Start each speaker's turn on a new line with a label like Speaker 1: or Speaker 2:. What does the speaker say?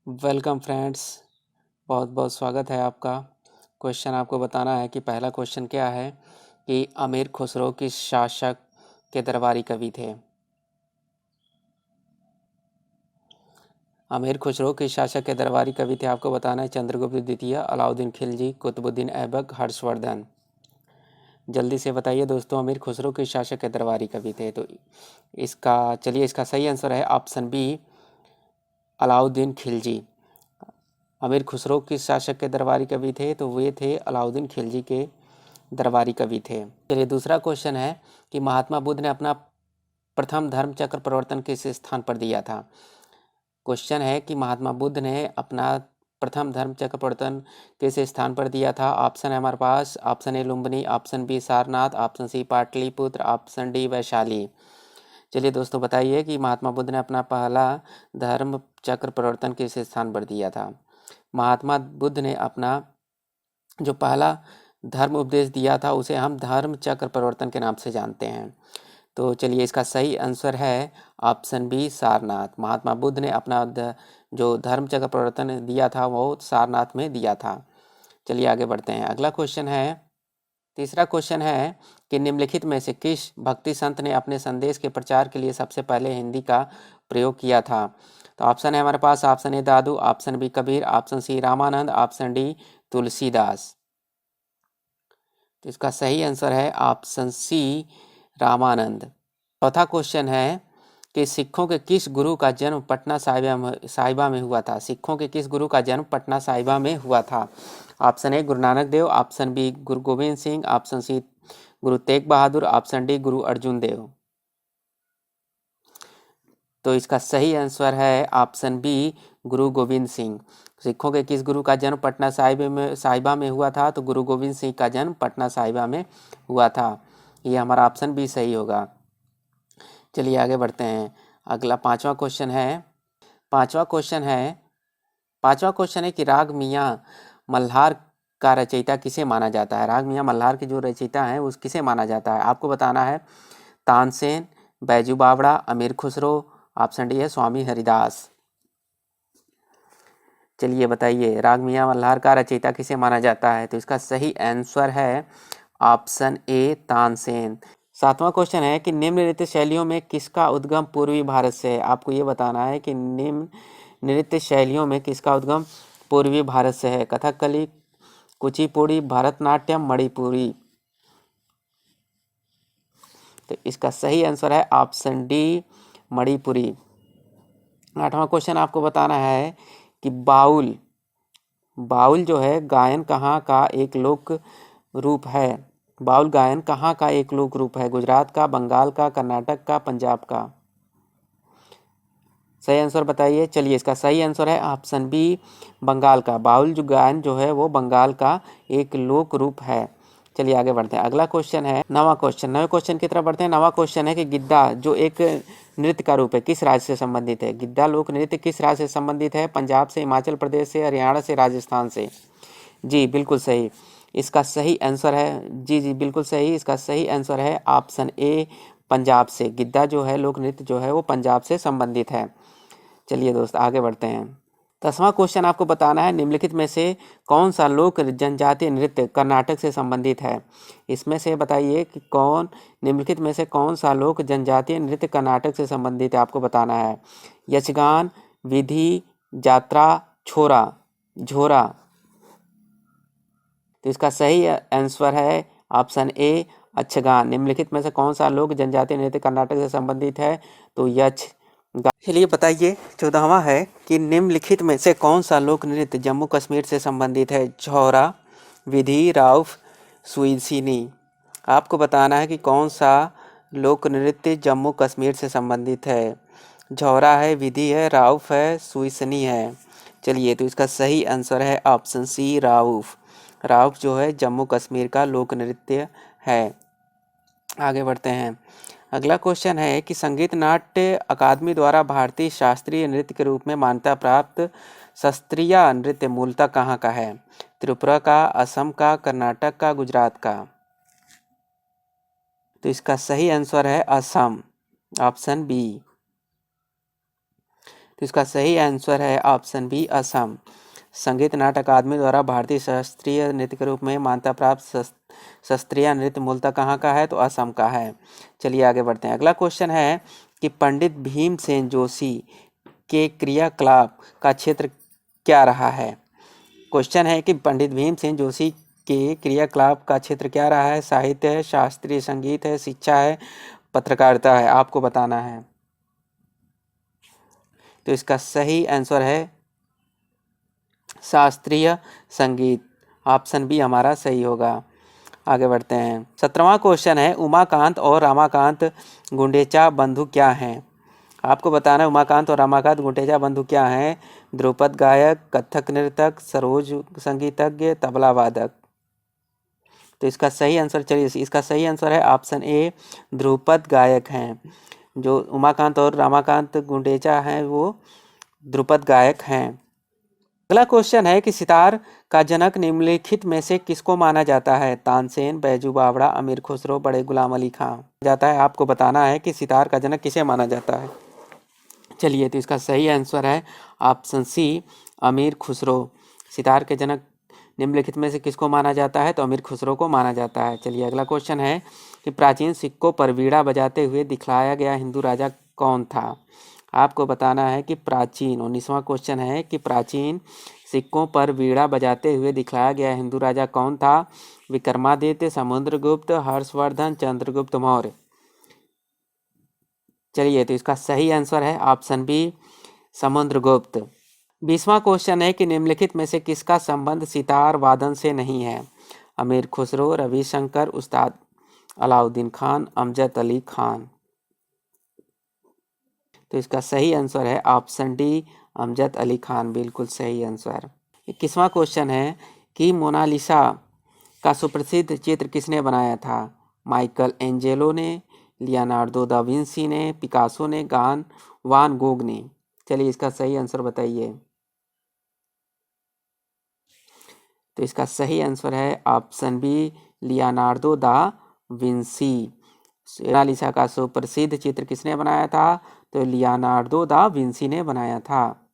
Speaker 1: Welcome friends, बहुत बहुत स्वागत है आपका। क्वेश्चन आपको बताना है कि पहला क्वेश्चन क्या है कि अमीर खुसरो किस शासक के दरबारी कवि थे। अमीर खुसरो किस शासक के दरबारी कवि थे आपको बताना है। चंद्रगुप्त द्वितीय, अलाउद्दीन खिलजी, कुतुबुद्दीन ऐबक, हर्षवर्धन। जल्दी से बताइए दोस्तों, अमीर खुसरो किस शासक के दरबारी कवि थे। तो इसका सही आंसर है ऑप्शन बी, अलाउद्दीन खिलजी। अमीर खुसरो किस शासक के दरबारी कवि थे, तो वे थे अलाउद्दीन खिलजी के दरबारी कवि थे। चलिए दूसरा क्वेश्चन है कि महात्मा बुद्ध ने अपना प्रथम धर्म चक्र प्रवर्तन किस स्थान पर दिया था। क्वेश्चन है कि महात्मा बुद्ध ने अपना प्रथम धर्म चक्र प्रवर्तन किस स्थान पर दिया था। ऑप्शन है हमारे पास, option A Lumbini, option B Sarnath, option C Pataliputra, option D Vaishali. चलिए दोस्तों बताइए कि महात्मा बुद्ध ने अपना पहला धर्म चक्र प्रवर्तन किस स्थान पर दिया था। महात्मा बुद्ध ने अपना जो पहला धर्म उपदेश दिया था उसे हम धर्म चक्र प्रवर्तन के नाम से जानते हैं। तो चलिए इसका सही आंसर है ऑप्शन बी, सारनाथ। महात्मा बुद्ध ने अपना जो धर्म चक्र प्रवर्तन दिया था वो सारनाथ में दिया था। चलिए आगे बढ़ते हैं। अगला क्वेश्चन है, तीसरा क्वेश्चन है कि निम्नलिखित में से किस भक्ति संत ने अपने संदेश के प्रचार के लिए सबसे पहले हिंदी का प्रयोग किया था। तो ऑप्शन है हमारे पास, option A Dadu, option B Kabir, option C Ramanand, option D Tulsidas. तो इसका सही आंसर है ऑप्शन सी, रामानंद। चौथा क्वेश्चन है कि सिखों के किस गुरु का जन्म पटना साहिबा में हुआ था। सिखों के किस गुरु का जन्म पटना साहिबा में हुआ था। Option A Guru Nanak Dev, option B Guru Govind Singh, option C Guru Tegh Bahadur, option D गुरु अर्जुन देव। तो इसका सही आंसर है ऑप्शन बी, गुरु गोविंद सिंह। सिखों के किस गुरु का जन्म पटना साहिबा में हुआ था, तो गुरु गोविंद सिंह का जन्म पटना साहिबा में हुआ था। ये हमारा ऑप्शन बी सही होगा। चलिए आगे बढ़ते हैं। अगला पांचवा क्वेश्चन है। पांचवा क्वेश्चन है कि राग मियाँ मल्हार का रचयिता किसे माना जाता है। राग मियाँ मल्हार के जो रचयिता हैं उस किसे माना जाता है आपको बताना है। तानसेन, बैजू बावड़ा, अमीर खुसरो, ऑप्शन डी है स्वामी हरिदास। चलिए बताइए, राग मियाँ मल्हार का रचयिता किसे माना जाता है। तो इसका सही आंसर है ऑप्शन ए, तानसेन। सातवां क्वेश्चन है कि निम्न नृत्य शैलियों में किसका उद्गम पूर्वी भारत से है। आपको ये बताना है कि निम्न नृत्य शैलियों में किसका उद्गम पूर्वी भारत से है। कथकली, कुचिपुड़ी, भरतनाट्यम, मणिपुरी। तो इसका सही आंसर है ऑप्शन डी, मणिपुरी। आठवां क्वेश्चन आपको बताना है कि बाउल जो है गायन कहाँ का एक लोक रूप है। बाउल गायन कहाँ का एक लोक रूप है। गुजरात का, बंगाल का, कर्नाटक का, पंजाब का। सही आंसर बताइए। चलिए इसका सही आंसर है ऑप्शन बी, बंगाल का। बाउल जो गायन जो है वो बंगाल का एक लोक रूप है। चलिए आगे बढ़ते हैं। अगला क्वेश्चन है नवे क्वेश्चन की तरफ बढ़ते हैं। नवा क्वेश्चन है कि गिद्दा जो एक नृत्य का रूप है किस राज्य से संबंधित है। गिद्दा लोक नृत्य किस राज्य से संबंधित है। पंजाब से, हिमाचल प्रदेश से, हरियाणा से, राजस्थान से। जी बिल्कुल सही। इसका सही आंसर है जी बिल्कुल सही। इसका सही आंसर है ऑप्शन ए, पंजाब से। गिद्दा जो है लोक नृत्य जो है वो पंजाब से संबंधित है। चलिए दोस्त आगे बढ़ते हैं। 10वां क्वेश्चन आपको बताना है निम्नलिखित में से कौन सा लोक जनजातीय नृत्य कर्नाटक से संबंधित है। इसमें से बताइए कि निम्नलिखित में से कौन सा लोक जनजातीय नृत्य कर्नाटक से संबंधित है। आपको बताना है यक्षगान, विधि, जात्रा, झोरा। तो इसका सही आंसर है ऑप्शन ए, यक्षगान। निम्नलिखित में से कौन सा लोक जनजातीय नृत्य कर्नाटक से संबंधित है, तो यक्ष। चलिए बताइए 14वां है कि निम्नलिखित में से कौन सा लोक नृत्य जम्मू कश्मीर से संबंधित है। झौरा, विधि, राउफ, सुइसिनी। आपको बताना है कि कौन सा लोक नृत्य जम्मू कश्मीर से संबंधित है। झौरा है, विधि है, राउफ है, सुइसनी है। चलिए तो इसका सही आंसर है ऑप्शन सी, राउफ। राउफ जो है जम्मू कश्मीर का लोक नृत्य है। आगे बढ़ते हैं। अगला क्वेश्चन है कि संगीत नाट्य अकादमी द्वारा भारतीय शास्त्रीय नृत्य के रूप में मान्यता प्राप्त शास्त्रीय नृत्य मूलतः कहाँ का है। त्रिपुरा का, असम का, कर्नाटक का, गुजरात का। तो इसका सही आंसर है असम, ऑप्शन बी। तो इसका सही आंसर है ऑप्शन बी असम। संगीत नाट्य अकादमी द्वारा भारतीय शास्त्रीय नृत्य के रूप में मान्यता प्राप्त शास्त्रीय नृत्य मूलतः कहाँ का है? तो असम का है। चलिए आगे बढ़ते हैं। अगला क्वेश्चन है कि पंडित भीमसेन जोशी के क्रियाकलाप का क्षेत्र क्या रहा है? क्वेश्चन है कि पंडित भीमसेन जोशी के क्रियाकलाप का क्षेत्र क्या रहा है? साहित्य है, शास्त्रीय संगीत है, शिक्षा है, पत्रकारिता है, आपको बताना है। तो इसका सही आंसर है शास्त्रीय संगीत। ऑप्शन बी हमारा सही होगा। आगे बढ़ते हैं। 17वां क्वेश्चन है उमाकांत और रमाकांत गुंडेचा बंधु क्या हैं? आपको बताना है उमाकांत और रमाकांत गुंडेचा बंधु क्या हैं? ध्रुपद गायक, कथक नृतक, सरोज संगीतज्ञ, तबला वादक। तो इसका सही आंसर, चलिए इसका सही आंसर है ऑप्शन ए ध्रुपद गायक हैं। जो उमाकांत और रमाकांत गुंडेचा हैं वो ध्रुपद गायक हैं। अगला क्वेश्चन है कि सितार का जनक निम्नलिखित में से किसको माना जाता है? तानसेन, बैजू बावड़ा, अमीर खुसरो, बड़े गुलाम अली खां जाता है। आपको बताना है कि सितार का जनक किसे माना जाता है। चलिए तो इसका सही आंसर है ऑप्शन सी अमीर खुसरो। सितार के जनक निम्नलिखित में से किसको माना जाता है? तो अमीर खुसरो को माना जाता है। चलिए अगला क्वेश्चन है कि प्राचीन सिक्कों पर वीणा बजाते हुए दिखलाया गया हिंदू राजा कौन था? आपको बताना है कि प्राचीन 19वां क्वेश्चन है कि प्राचीन सिक्कों पर वीणा बजाते हुए दिखलाया गया हिंदू राजा कौन था? विक्रमादित्य, समुद्रगुप्त, हर्षवर्धन, चंद्रगुप्त मौर्य। चलिए तो इसका सही आंसर है ऑप्शन बी समुद्रगुप्त। 20वां क्वेश्चन है कि निम्नलिखित में से किसका संबंध सितार वादन से नहीं है? अमीर खुसरो, रविशंकर, उस्ताद अलाउद्दीन खान, अमजद अली खान। तो इसका सही आंसर है ऑप्शन डी अमजद अली खान, बिल्कुल सही आंसर। 21वां क्वेश्चन है कि मोनालिसा का सुप्रसिद्ध चित्र किसने बनाया था? माइकल एंजेलो ने, लियोनार्डो दा विंसी ने, पिकासो ने, वान गोग ने। चलिए इसका सही आंसर बताइए। तो इसका सही आंसर है option B Leonardo da Vinci. Mona Lisa का सुप्रसिद्ध चित्र किसने बनाया था? तो लियोनार्डो दा विंसी ने बनाया था।